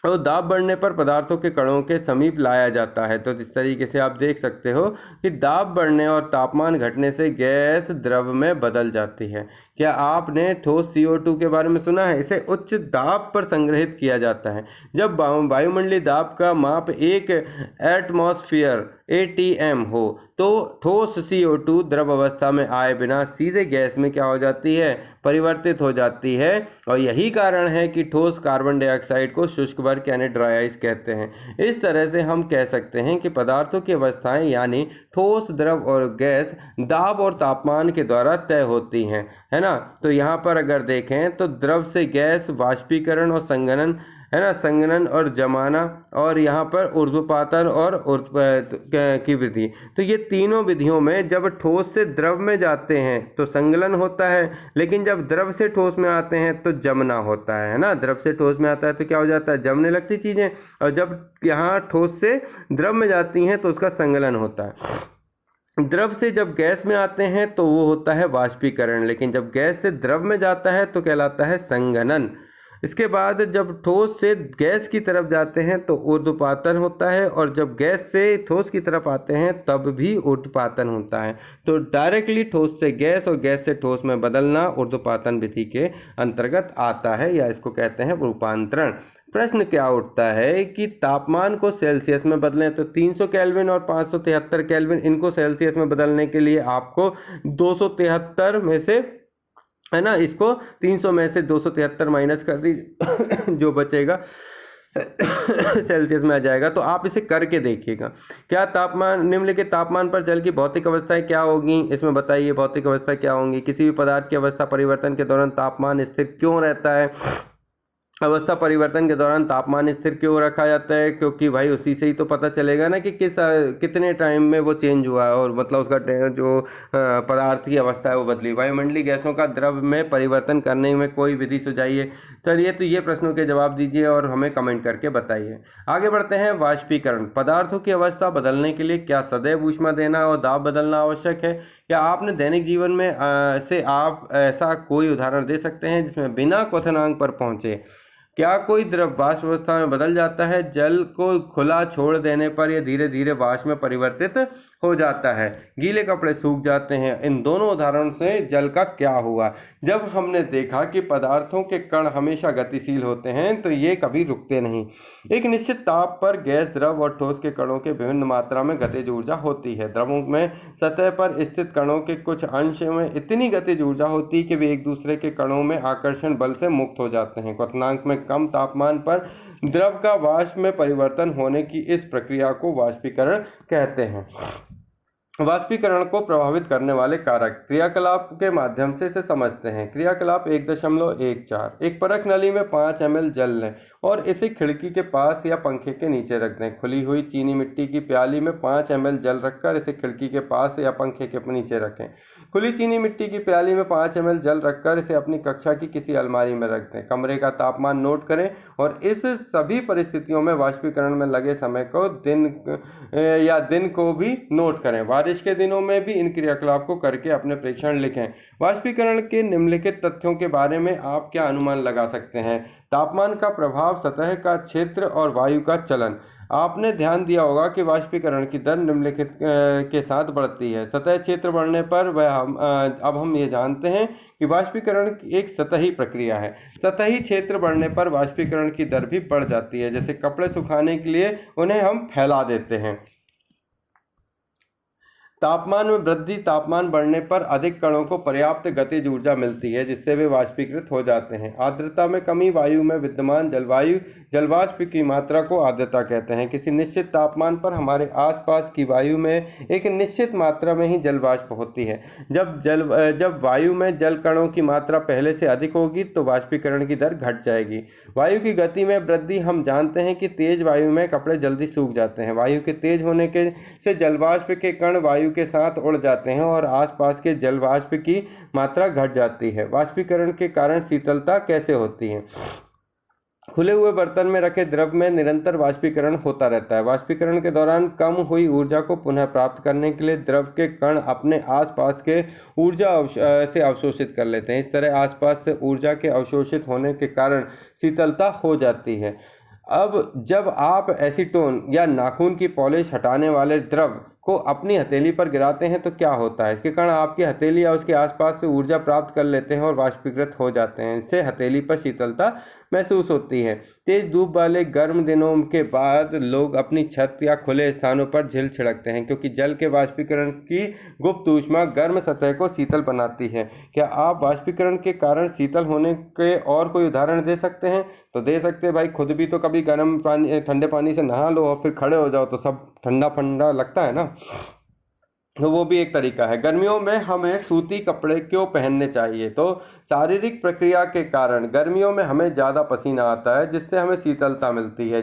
और दाब बढ़ने पर पदार्थों के कणों के समीप लाया जाता है। तो इस तरीके से आप देख सकते हो कि दाब बढ़ने और तापमान घटने से गैस द्रव में बदल जाती है। क्या आपने ठोस CO2 के बारे में सुना है? इसे उच्च दाब पर संग्रहित किया जाता है। जब वायुमंडलीय दाब का माप 1 एटमॉस्फेयर ATM हो तो ठोस CO2 द्रव अवस्था में आए बिना सीधे गैस में क्या हो जाती है? परिवर्तित हो जाती है। और यही कारण है कि ठोस कार्बन डाइऑक्साइड को शुष्क वर्ग यानी ड्राई आइस कहते हैं। इस तरह से हम कह सकते हैं कि पदार्थों की अवस्थाएं यानी ठोस, द्रव और गैस दाब और तापमान के द्वारा तय होती हैं, है ना। तो यहाँ पर अगर देखें तो द्रव से गैस, वाष्पीकरण और संघनन, है ना, संघनन और जमाना, और यहाँ पर ऊर्ध्वपातन और की विधि। तो ये तीनों विधियों में जब ठोस से द्रव में जाते हैं तो संगलन होता है, लेकिन जब द्रव से ठोस में आते हैं तो जमना होता है ना। द्रव से ठोस में आता है तो क्या हो जाता है? जमने लगती चीज़ें। और जब यहाँ ठोस से द्रव में जाती हैं तो उसका संगलन होता है। द्रव से जब गैस में आते हैं तो वो होता है वाष्पीकरण, लेकिन जब गैस से द्रव में जाता है तो कहलाता है संघनन। इसके बाद जब ठोस से गैस की तरफ जाते हैं तो ऊर्ध्वपातन होता है, और जब गैस से ठोस की तरफ आते हैं तब भी ऊर्ध्वपातन होता है। तो डायरेक्टली ठोस से गैस और गैस से ठोस में बदलना ऊर्ध्वपातन विधि के अंतर्गत आता है, या इसको कहते हैं रूपांतरण। प्रश्न क्या उठता है कि तापमान को सेल्सियस में बदलें, तो 300 केल्विन और 573 केल्विन, इनको सेल्सियस में बदलने के लिए आपको 273 में से, है ना, इसको 300 में से 273 माइनस कर दीजिए जो बचेगा सेल्सियस में आ जाएगा। तो आप इसे करके देखिएगा। क्या तापमान, निम्नलिखित तापमान पर जल की भौतिक अवस्थाएं क्या होगी, इसमें बताइए भौतिक अवस्था क्या होंगी। किसी भी पदार्थ की अवस्था परिवर्तन के दौरान तापमान स्थिर क्यों रहता है? अवस्था परिवर्तन के दौरान तापमान स्थिर क्यों रखा जाता है? क्योंकि भाई उसी से ही तो पता चलेगा ना कि कितने टाइम में वो चेंज हुआ है, और मतलब उसका जो पदार्थ की अवस्था है वो बदली। वायुमंडलीय गैसों का द्रव में परिवर्तन करने में कोई विधि सुझाइए। चलिए, तो ये प्रश्नों के जवाब दीजिए और हमें कमेंट करके बताइए। आगे बढ़ते हैं। वाष्पीकरण। पदार्थों की अवस्था बदलने के लिए क्या सदैव ऊष्मा देना और दाब बदलना आवश्यक है? क्या आपने दैनिक जीवन में से आप ऐसा कोई उदाहरण दे सकते हैं जिसमें बिना क्वथनांक पर पहुंचे? क्या कोई द्रव वाष्प अवस्था में बदल जाता है? जल को खुला छोड़ देने पर यह धीरे धीरे वाष्प में परिवर्तित हो जाता है। गीले कपड़े सूख जाते हैं। इन दोनों उदाहरणों से जल का क्या हुआ? जब हमने देखा कि पदार्थों के कण हमेशा गतिशील होते हैं तो ये कभी रुकते नहीं। एक निश्चित ताप पर गैस, द्रव और ठोस के कणों के विभिन्न मात्रा में गतिज ऊर्जा होती है। द्रवों में सतह पर स्थित कणों के कुछ अंश में इतनी गतिज ऊर्जा होती है कि वे एक दूसरे के कणों में आकर्षण बल से मुक्त हो जाते हैं। क्वथनांक में कम तापमान पर द्रव का वाष्प में परिवर्तन होने की इस प्रक्रिया को वाष्पीकरण कहते हैं। वाष्पीकरण को प्रभावित करने वाले कारक। क्रियाकलाप के माध्यम से इसे समझते हैं। क्रियाकलाप 1.14। एक परख नली में 5 ml जल लें और इसे खिड़की के पास या पंखे के नीचे रख दें। खुली हुई चीनी मिट्टी की प्याली में 5 ml जल रखकर इसे खिड़की के पास या पंखे के नीचे रखें। खुली चीनी मिट्टी की प्याली में 5 ml जल रखकर इसे अपनी कक्षा की किसी अलमारी में रख दें। कमरे का तापमान नोट करें और इस सभी परिस्थितियों में वाष्पीकरण में लगे समय को दिन को भी नोट करें। बारिश के दिनों में भी इन क्रियाकलाप को करके अपने प्रेक्षण लिखें। वाष्पीकरण के निम्नलिखित तथ्यों के बारे में आप क्या अनुमान लगा सकते हैं? तापमान का प्रभाव, सतह का क्षेत्र और वायु का चलन। आपने ध्यान दिया होगा कि वाष्पीकरण की दर निम्नलिखित के साथ बढ़ती है। सतह क्षेत्र बढ़ने पर अब हम ये जानते हैं कि वाष्पीकरण एक सतही प्रक्रिया है। सतही क्षेत्र बढ़ने पर वाष्पीकरण की दर भी बढ़ जाती है। जैसे कपड़े सुखाने के लिए उन्हें हम फैला देते हैं। तापमान में वृद्धि। तापमान बढ़ने पर अधिक कणों को पर्याप्त गतिज ऊर्जा मिलती है जिससे वे वाष्पीकृत हो जाते हैं। आर्द्रता में कमी। वायु में विद्यमान जलवाष्प की मात्रा को आर्द्रता कहते हैं। किसी निश्चित तापमान पर हमारे आसपास की वायु में एक निश्चित मात्रा में ही जलवाष्प होती है। जब वायु में जल कणों की मात्रा पहले से अधिक होगी तो वाष्पीकरण की दर घट जाएगी। वायु की गति में वृद्धि। हम जानते हैं कि तेज वायु में कपड़े जल्दी सूख जाते हैं। वायु के तेज होने से जलवाष्प के कण वायु के साथ उड़ जाते हैं और आसपास के जलवाष्प की मात्रा घट जाती है। वाष्पीकरण के कारण शीतलता कैसे होती है? खुले हुए बर्तन में रखे द्रव में निरंतर वाष्पीकरण होता रहता है। वाष्पीकरण के दौरान कम हुई ऊर्जा को पुनः प्राप्त करने के लिए द्रव के कण अपने आसपास के ऊर्जा से अवशोषित कर लेते हैं। इस तरह आसपास से ऊर्जा के अवशोषित होने के कारण शीतलता हो जाती है। अब जब आप एसीटोन या नाखून की पॉलिश हटाने वाले द्रव को अपनी हथेली पर गिराते हैं तो क्या होता है? इसके कारण आपकी हथेली या उसके आसपास से ऊर्जा प्राप्त कर लेते हैं और वाष्पीकृत हो जाते हैं। इससे हथेली पर शीतलता महसूस होती है। तेज धूप वाले गर्म दिनों के बाद लोग अपनी छत या खुले स्थानों पर झील छिड़कते हैं क्योंकि जल के वाष्पीकरण की गुप्त ऊष्मा गर्म सतह को शीतल बनाती है। क्या आप वाष्पीकरण के कारण शीतल होने के और कोई उदाहरण दे सकते हैं? तो दे सकते हैं भाई। खुद भी तो कभी गर्म पानी, ठंडे पानी से नहा लो और फिर खड़े हो जाओ तो सब ठंडा ठंडा लगता है ना, तो वो भी एक तरीका है। गर्मियों में हमें सूती कपड़े क्यों पहनने चाहिए? तो शारीरिक प्रक्रिया के कारण गर्मियों में हमें ज़्यादा पसीना आता है जिससे हमें शीतलता मिलती है।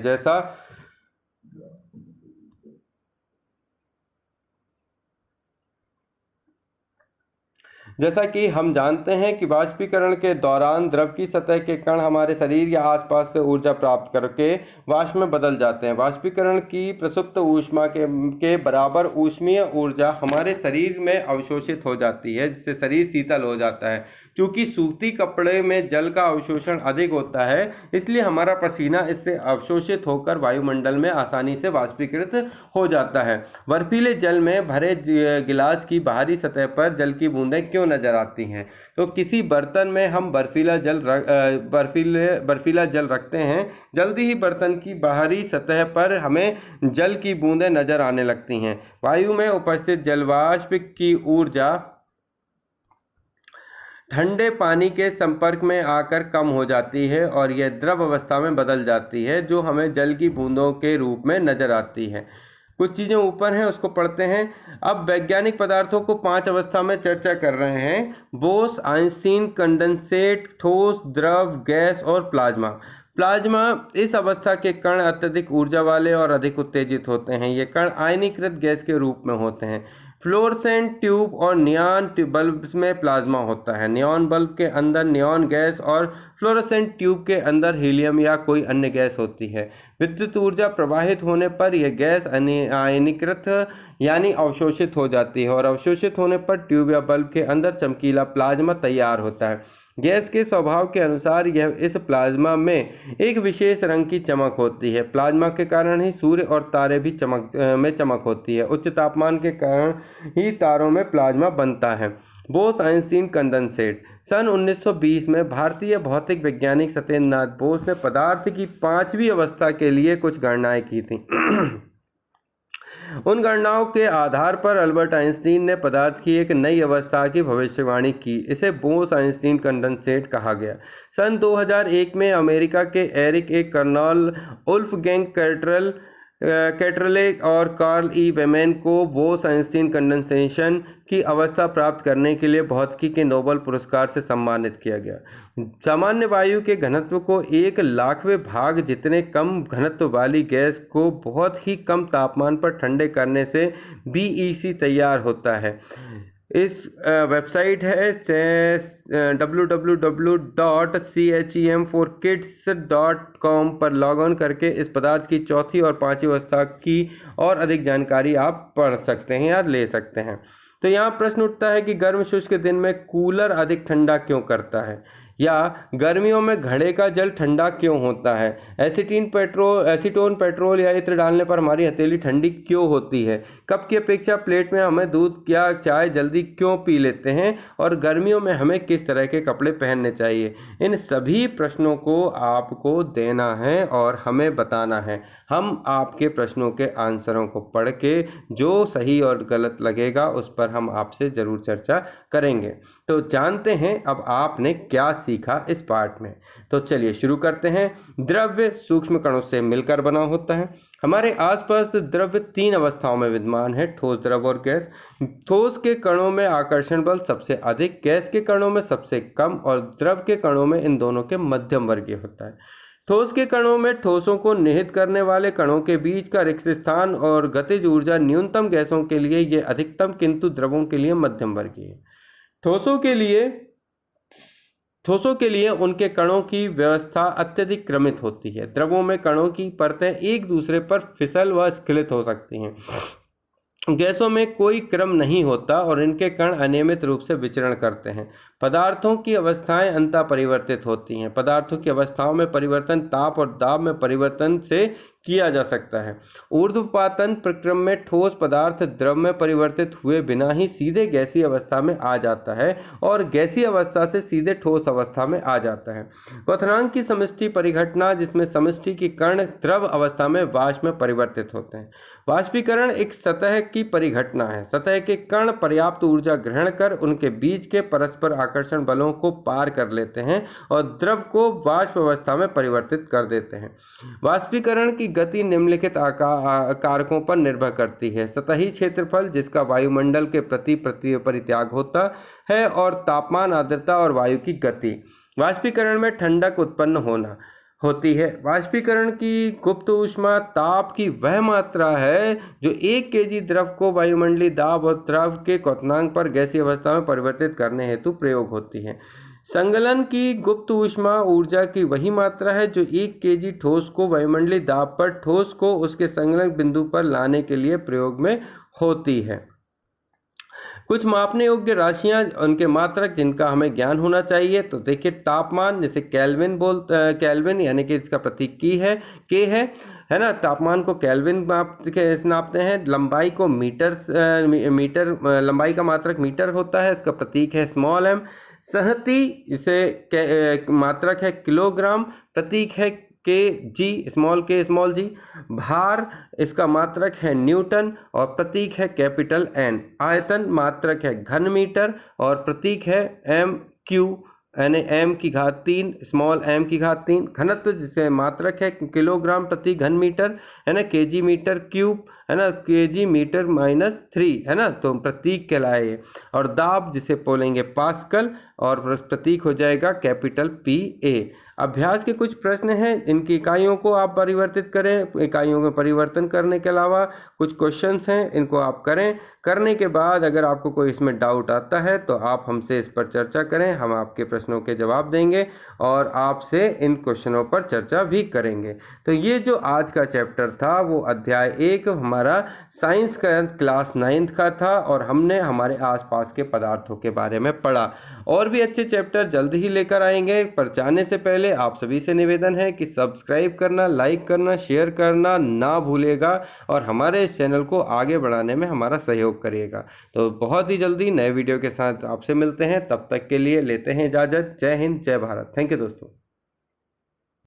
जैसा कि हम जानते हैं कि वाष्पीकरण के दौरान द्रव की सतह के कण हमारे शरीर या आसपास से ऊर्जा प्राप्त करके वाष्प में बदल जाते हैं। वाष्पीकरण की प्रसुप्त ऊष्मा के बराबर ऊष्मीय ऊर्जा हमारे शरीर में अवशोषित हो जाती है जिससे शरीर शीतल हो जाता है। चूँकि सूती कपड़े में जल का अवशोषण अधिक होता है, इसलिए हमारा पसीना इससे अवशोषित होकर वायुमंडल में आसानी से वाष्पीकृत हो जाता है। बर्फीले जल में भरे गिलास की बाहरी सतह पर जल की बूंदें क्यों नजर आती हैं? तो किसी बर्तन में हम बर्फीला जल रखते हैं, जल्दी ही बर्तन की बाहरी सतह पर हमें जल की बूंदें नजर आने लगती हैं। वायु में उपस्थित जलवाष्प की ऊर्जा ठंडे पानी के संपर्क में आकर कम हो जाती है और यह द्रव अवस्था में बदल जाती है, जो हमें जल की बूंदों के रूप में नजर आती है। कुछ चीज़ें ऊपर हैं, उसको पढ़ते हैं। अब वैज्ञानिक पदार्थों को 5 अवस्था में चर्चा कर रहे हैं: बोस, आइंस्टीन, कंडेंसेट, ठोस, द्रव, गैस और प्लाज्मा। प्लाज्मा इस अवस्था के कण अत्यधिक ऊर्जा वाले और अधिक उत्तेजित होते हैं। ये कण आयनीकृत गैस के रूप में होते हैं। फ्लोरेसेंट ट्यूब और नियॉन बल्ब में प्लाज्मा होता है। नियॉन बल्ब के अंदर नियॉन गैस और फ्लोरेसेंट ट्यूब के अंदर हीलियम या कोई अन्य गैस होती है। विद्युत ऊर्जा प्रवाहित होने पर यह गैस आयनीकृत यानी अवशोषित हो जाती है और अवशोषित होने पर ट्यूब या बल्ब के अंदर चमकीला प्लाज्मा तैयार होता है। गैस के स्वभाव के अनुसार यह इस प्लाज्मा में एक विशेष रंग की चमक होती है। प्लाज्मा के कारण ही सूर्य और तारे भी चमक होती है। उच्च तापमान के कारण ही तारों में प्लाज्मा बनता है। Bose Einstein condensate. सन 1920 में भारतीय भौतिक वैज्ञानिक सत्येंद्रनाथ बोस ने पदार्थ की 5वीं अवस्था के लिए कुछ गणनाएं की थी। उन गणनाओं के आधार पर अल्बर्ट आइंस्टीन ने पदार्थ की एक नई अवस्था की भविष्यवाणी की। इसे बोस आइंस्टीन कंडेंसेट कहा गया। सन 2001 में अमेरिका के एरिक ए कर्नल, वुल्फगैंग कैटरले और कार्ल ई वेमेन को बोस आइंस्टीन कंडेंसेशन की अवस्था प्राप्त करने के लिए भौतिकी के नोबेल पुरस्कार से सम्मानित किया गया। सामान्य वायु के घनत्व को 1,00,000वें भाग जितने कम घनत्व वाली गैस को बहुत ही कम तापमान पर ठंडे करने से BEC तैयार होता है। इस वेबसाइट है www.chem4kids.com पर लॉग ऑन करके इस पदार्थ की 4वीं और 5वीं अवस्था की और अधिक जानकारी आप पढ़ सकते हैं या ले सकते हैं। तो यहाँ प्रश्न उठता है कि गर्म शुष्क दिन में कूलर अधिक ठंडा क्यों करता है, या गर्मियों में घड़े का जल ठंडा क्यों होता है, एसीटोन पेट्रोल या इत्र डालने पर हमारी हथेली ठंडी क्यों होती है, कप की अपेक्षा प्लेट में हमें दूध या चाय जल्दी क्यों पी लेते हैं, और गर्मियों में हमें किस तरह के कपड़े पहनने चाहिए। इन सभी प्रश्नों को आपको देना है और हमें बताना है। हम आपके प्रश्नों के आंसरों को पढ़ के जो सही और गलत लगेगा उस पर हम आपसे ज़रूर चर्चा करेंगे। तो जानते हैं अब आपने क्या सीखा इस पाठ में। तो चलिए शुरू करते हैं। द्रव्य सूक्ष्म कणों से मिलकर बना होता है। हमारे आसपास द्रव्य 3 अवस्थाओं में विद्यमान है: ठोस, द्रव और गैस। ठोस के कणों में आकर्षण बल सबसे अधिक, गैस के कणों में सबसे कम और द्रव के कणों में इन दोनों के मध्यम वर्गीय होता है। ठोस के कणों में ठोसों को निहित करने वाले कणों के बीच का रिक्त स्थान और गतिज ऊर्जा न्यूनतम, गैसों के लिए ये अधिकतम किंतु द्रवों के लिए मध्यम वर्गीय है। ठोसों के लिए उनके कणों की व्यवस्था अत्यधिक क्रमित होती है। द्रवों में कणों की परतें एक दूसरे पर फिसल व स्खलित हो सकती हैं। गैसों में कोई क्रम नहीं होता और इनके कण अनियमित रूप से विचरण करते हैं। पदार्थों की अवस्थाएं अंतः परिवर्तित होती हैं। पदार्थों की अवस्थाओं में परिवर्तन ताप और दाब में परिवर्तन से किया जा सकता है। ऊर्ध्वपातन प्रक्रम में ठोस पदार्थ द्रव में परिवर्तित हुए बिना ही सीधे गैसीय अवस्था में आ जाता है और गैसीय अवस्था से सीधे ठोस अवस्था में आ जाता है। क्वथनांक की समष्टि परिघटना, जिसमें समष्टि की कण द्रव अवस्था में वाष्प में परिवर्तित होते हैं। वाष्पीकरण एक सतह की परिघटना है। सतह के कण पर्याप्त ऊर्जा ग्रहण कर उनके बीच के परस्पर आकर्षण बलों को पार कर लेते हैं और द्रव को वाष्प अवस्था में परिवर्तित कर देते हैं। वाष्पीकरण की गति निम्नलिखित कारकों पर निर्भर करती है: सतही क्षेत्रफल, जिसका वायुमंडल के प्रति परित्याग होता है, और तापमान, आर्द्रता और वायु की गति। वाष्पीकरण में ठंडक उत्पन्न होती है। वाष्पीकरण की गुप्त ऊष्मा ताप की वह मात्रा है जो 1 kg द्रव को वायुमंडलीय दाब और द्रव के क्वथनांक पर गैसीय अवस्था में परिवर्तित करने हेतु प्रयोग होती है। संगलन की गुप्त ऊष्मा ऊर्जा की वही मात्रा है जो 1 kg ठोस को वायुमंडलीय दाब पर ठोस को उसके संगलन बिंदु पर लाने के लिए प्रयोग में होती है। कुछ मापने योग्य राशियां, उनके मात्रक जिनका हमें ज्ञान होना चाहिए। तो देखिए तापमान, जैसे केल्विन यानी कि इसका प्रतीक की है, के है ना। तापमान को केल्विन नापते हैं। लंबाई को मीटर लंबाई का मात्रक मीटर होता है, इसका प्रतीक है स्मॉल एम। सहती इसे मात्रक है किलोग्राम, प्रतीक है के जी, स्मॉल जी। भार इसका मात्रक है न्यूटन और प्रतीक है कैपिटल एन। आयतन मात्रक है घन मीटर और प्रतीक है एम क्यू, यानी एम की घात 3, स्मॉल एम की घात 3। घनत्व जिसे मात्रक है किलोग्राम प्रति घन मीटर, है ना, केजी मीटर क्यूब, है ना, केजी मीटर -3, है ना, तो प्रतीक कहलाए। और दाब जिसे बोलेंगे पास्कल और प्रतीक हो जाएगा कैपिटल PA। अभ्यास के कुछ प्रश्न हैं, इनकी इकाइयों को आप परिवर्तित करें। इकाइयों में परिवर्तन करने के अलावा कुछ क्वेश्चंस हैं, इनको आप करें। करने के बाद अगर आपको कोई इसमें डाउट आता है तो आप हमसे इस पर चर्चा करें, हम आपके प्रश्नों के जवाब देंगे और आपसे इन क्वेश्चनों पर चर्चा भी करेंगे। तो ये जो आज का चैप्टर था वो अध्याय 1 हमारा साइंस का क्लास 9th का था और हमने हमारे आसपास के पदार्थों के बारे में पढ़ा। और भी अच्छे चैप्टर जल्द ही लेकर आएंगे, पर जाने से पहले आप सभी से निवेदन है कि सब्सक्राइब करना, लाइक करना, शेयर करना ना भूलेगा और हमारे इस चैनल को आगे बढ़ाने में हमारा सहयोग करिएगा। तो बहुत ही जल्दी नए वीडियो के साथ आपसे मिलते हैं, तब तक के लिए लेते हैं इजाज़त। जय हिंद, जय भारत। थैंक यू दोस्तों।